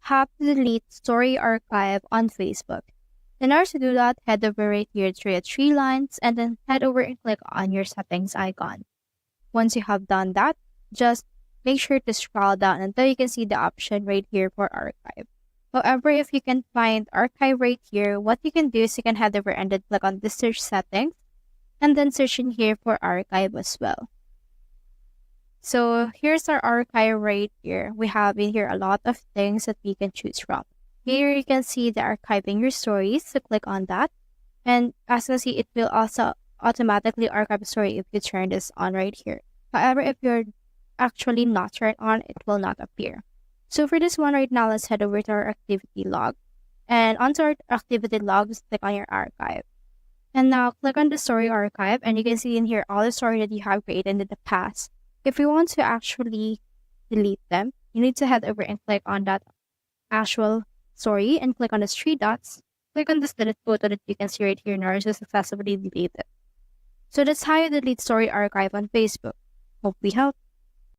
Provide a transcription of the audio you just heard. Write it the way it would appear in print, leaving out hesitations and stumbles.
have to delete Story Archive on Facebook. In order to do that, head over right here to your three lines and then head over and click on your settings icon. Once you have done that, just make sure to scroll down until you can see the option right here for archive. However, if you can find archive right here, what you can do is you can head over and then click on the search settings and then search in here for archive as well. So here's our archive right here. We have in here a lot of things that we can choose from. Here you can see the archiving your stories, so click on that. And as you can see, it will also automatically archive a story if you turn this on right here. However, if you're actually not turned on, it will not appear. So for this one right now, let's head over to our activity log. And onto our activity log, just click on your archive. And now click on the story archive, and you can see in here all the story that you have created in the past. If you want to actually delete them, you need to head over and click on that actual story and click on the three dots. Click on this delete photo that you can see right here now to successfully delete it. So that's how you delete story archive on Facebook. Hope we helped.